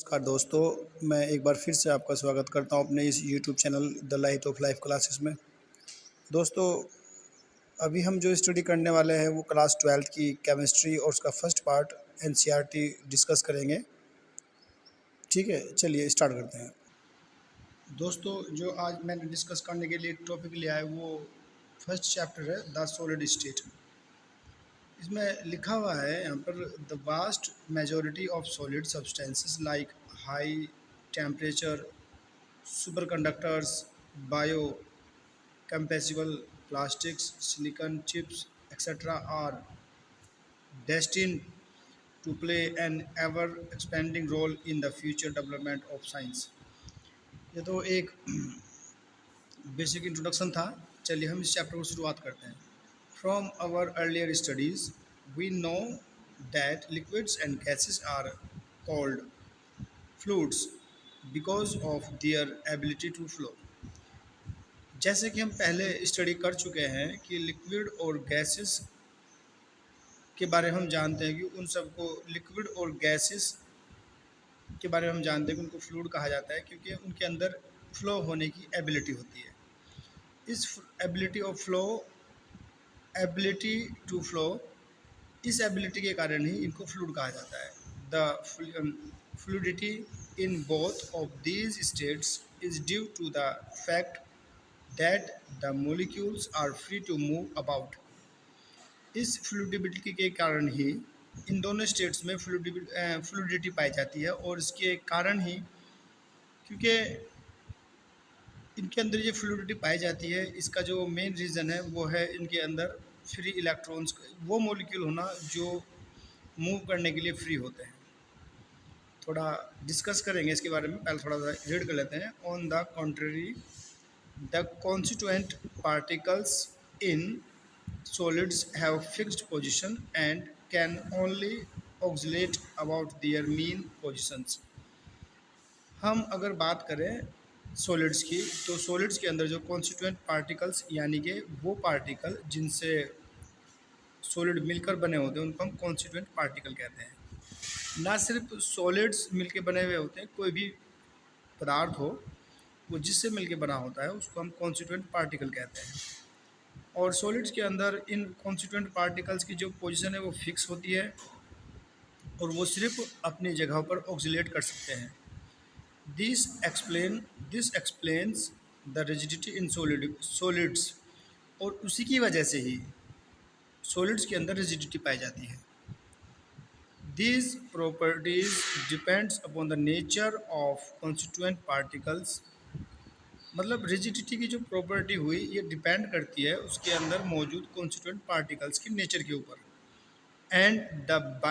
नमस्कार दोस्तों, मैं एक बार फिर से आपका स्वागत करता हूं अपने इस YouTube channel the light of life classes में। दोस्तों, अभी हम जो स्टडी करने वाले हैं वो क्लास 12th की केमिस्ट्री और उसका फर्स्ट पार्ट एनसीईआरटी डिस्कस करेंगे। ठीक है, चलिए स्टार्ट करते हैं। दोस्तों, जो आज मैंने डिस्कस करने के लिए टॉपिक लिया है वो फर्स्ट चैप्टर है द सॉलिड स्टेट। इसमें लिखा हुआ है यहाँ पर the vast majority of solid substances like high temperature superconductors, biocompatible plastics, silicon chips, etc. are destined to play an ever expanding role in the future development of science। ये तो एक basic introduction था। चलिए हम इस chapter को शुरुआत करते हैं। From our earlier studies we know that liquids and gases are called fluids because of their ability to flow. जैसे कि हम पहले स्टडी कर चुके हैं कि लिक्विड और गैसेस के बारे में हम जानते हैं कि उन सबको लिक्विड और गैसेस के बारे में हम जानते हैं कि उनको फ्लूइड कहा जाता है क्योंकि उनके अंदर फ्लो होने की एबिलिटी होती है। इस एबिलिटी टू फ्लो इस एबिलिटी के कारण ही इनको फ्लूइड कहा जाता है। The fluidity in both of these states is due to the fact that the molecules are free to move about। इस फ्लूइडिटी के कारण ही इन दोनों स्टेट्स में फ्लूइडिटी पाई जाती है और इसके कारण ही क्योंकि इनके अंदर ये फ्लूइडिटी पाई जाती है, इसका जो मेन रीज़न है वो है इनके अंदर फ्री इलेक्ट्रॉन्स, वो मॉलिक्यूल होना जो मूव करने के लिए फ्री होते हैं। थोड़ा डिस्कस करेंगे इसके बारे में, पहले थोड़ा सा रीड कर लेते हैं। On the contrary the constituent particles in solids have fixed position and can only oscillate about their mean positions। हम अगर बात करें सॉलिड्स की तो सॉलिड्स के अंदर जो कॉन्स्टिट्यूएंट पार्टिकल्स यानी कि वो पार्टिकल जिनसे सॉलिड मिलकर बने होते हैं उनको हम कॉन्स्टिट्यूएंट पार्टिकल कहते हैं। ना सिर्फ सॉलिड्स मिलकर बने हुए होते हैं, कोई भी पदार्थ हो वो जिससे मिलके बना होता है उसको हम कॉन्स्टिट्यूएंट पार्टिकल कहते हैं। और सॉलिड्स के अंदर इन कॉन्स्टिट्यूएंट पार्टिकल्स की जो पोजीशन है वो फिक्स होती है और वो सिर्फ अपनी जगह पर ऑक्सीलेट कर सकते हैं। This explains the rigidity in solids, और उसी की वजह से ही सॉलिड्स के अंदर रिजिडिटी पाई जाती है। These properties depends upon the nature of constituent particles। मतलब रिजिडिटी की जो प्रॉपर्टी हुई ये डिपेंड करती है उसके अंदर मौजूद कॉन्स्टिट्यूएंट पार्टिकल्स की नेचर के ऊपर, and the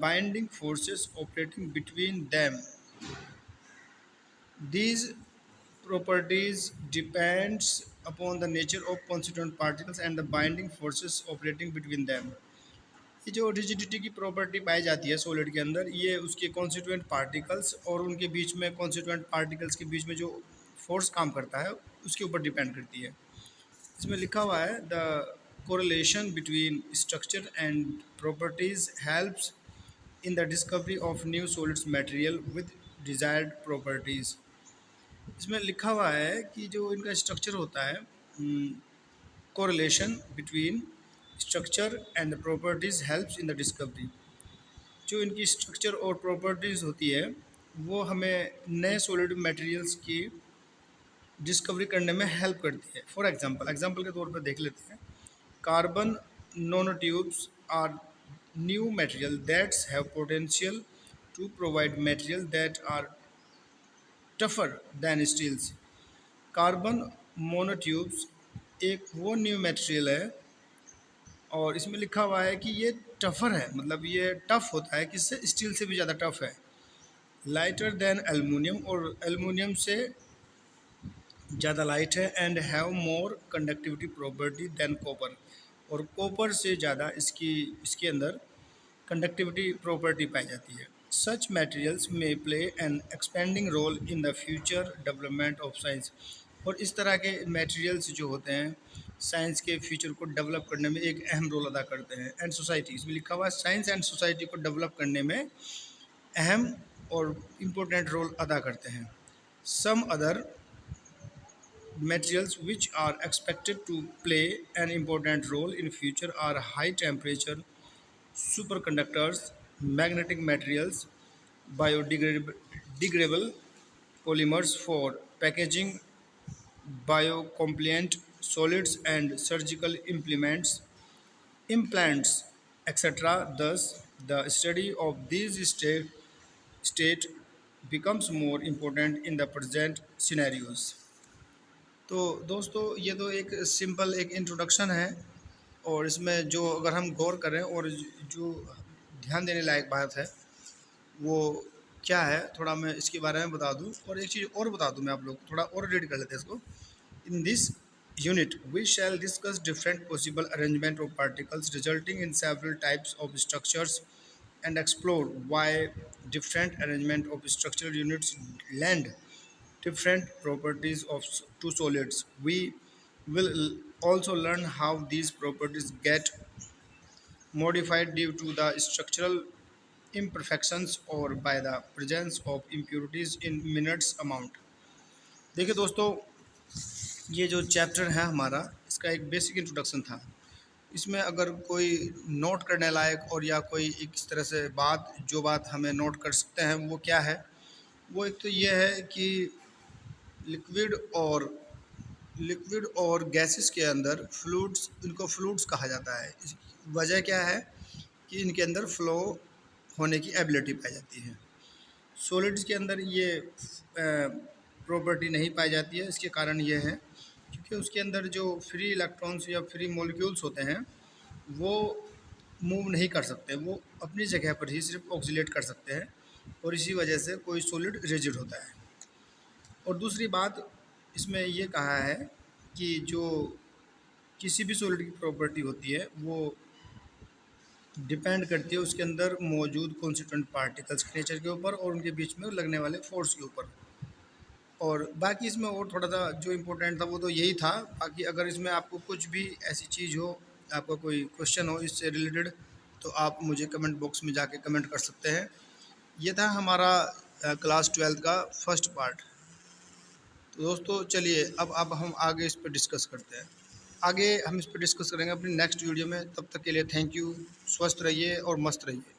binding forces operating between them. These properties depends upon the nature of constituent particles and the binding forces operating between them. ये जो रिजिडिटी की प्रॉपर्टी पाई जाती है सॉलिड के अंदर, ये उसके कॉन्स्टिट्यूएंट पार्टिकल्स और उनके बीच में कॉन्स्टिट्यूएंट पार्टिकल्स के बीच में जो फोर्स काम करता है उसके ऊपर डिपेंड करती है। इसमें लिखा हुआ है the correlation between structure and properties helps in the discovery of new solids material with desired properties. इसमें लिखा हुआ है कि जो इनका स्ट्रक्चर होता है, correlation between structure and properties helps in the discovery. जो इनकी स्ट्रक्चर और प्रॉपर्टीज़ होती है वो हमें नए सॉलिड मटेरियल्स की डिस्कवरी करने में हेल्प करती है। फॉर एग्जांपल के तौर पर देख लेते हैं। Carbon nanotubes are new material that's have potential to provide material that are tougher than steels. Carbon nanotubes एक वो न्यू मटेरियल है और इसमें लिखा हुआ है कि ये टफ़र है, मतलब ये टफ़ होता है, किससे? स्टील से भी ज़्यादा टफ़ है। लाइटर दैन एलुमिनियम, और एलुमिनियम से ज़्यादा लाइट है। And have more conductivity property than copper, और कॉपर से ज़्यादा इसके अंदर कंडक्टिविटी प्रॉपर्टी पाई जाती है। सच मटेरियल्स में play an expanding role in the future development of science. और इस तरह के मटेरियल्स जो होते हैं साइंस के फ्यूचर को डेवलप करने में एक अहम रोल अदा करते हैं। एंड सोसाइटी, इसमें लिखा हुआ है साइंस एंड सोसाइटी को डेवलप करने में अहम और इम्पोर्टेंट रोल अदा करते हैं। Some other materials which are expected to play an important role in future are high temperature superconductors, magnetic materials, biodegradable polymers for packaging, biocompliant solids and surgical implants, etc. Thus, the study of these state becomes more important in the present scenarios. तो दोस्तों ये तो एक simple एक introduction है, और इसमें जो अगर हम गौर करें और जो ध्यान देने लायक बात है वो क्या है, थोड़ा मैं इसके बारे में बता दूं। और एक चीज़ और बता दूं मैं आप लोग को, थोड़ा और रीड कर लेते हैं इसको। In this unit we shall discuss different possible arrangement of particles resulting in several types of structures and explore why different arrangement of structural units lend different properties of to solids. We will also learn how these properties get modified due to the structural imperfections or by the presence of impurities in minutes amount। देखिए दोस्तों, ये जो chapter है हमारा, इसका एक basic introduction था। इसमें अगर कोई नोट करने लायक और या कोई इस तरह से जो बात हमें नोट कर सकते हैं वो क्या है, वो एक तो ये है कि लिक्विड और गैसेस के अंदर फ्लूइड्स, इनको फ्लूइड्स कहा जाता है। वजह क्या है कि इनके अंदर फ्लो होने की एबिलिटी पाई जाती है। सॉलिड्स के अंदर ये प्रॉपर्टी नहीं पाई जाती है। इसके कारण ये है क्योंकि उसके अंदर जो फ्री इलेक्ट्रॉन्स या फ्री मॉलिक्यूल्स होते हैं वो मूव नहीं कर सकते, वो अपनी जगह पर ही सिर्फ ऑक्सीलेट कर सकते हैं, और इसी वजह से कोई सॉलिड रिजिड होता है। और दूसरी बात इसमें ये कहा है कि जो किसी भी सॉलिड की प्रॉपर्टी होती है वो डिपेंड करती है उसके अंदर मौजूद कॉन्स्टिट्यूएंट पार्टिकल्स के नेचर के ऊपर और उनके बीच में लगने वाले फोर्स के ऊपर। और बाकी इसमें और थोड़ा सा जो इम्पोर्टेंट था वो तो यही था। बाकी अगर इसमें आपको कुछ भी ऐसी चीज़ हो, आपका कोई क्वेश्चन हो इससे रिलेटेड, तो आप मुझे कमेंट बॉक्स में जाके कमेंट कर सकते हैं। ये था हमारा क्लास 12 का फर्स्ट पार्ट। तो दोस्तों चलिए अब हम आगे इस पर डिस्कस करते हैं। आगे हम इस पर डिस्कस करेंगे अपनी नेक्स्ट वीडियो में। तब तक के लिए थैंक यू। स्वस्थ रहिए और मस्त रहिए।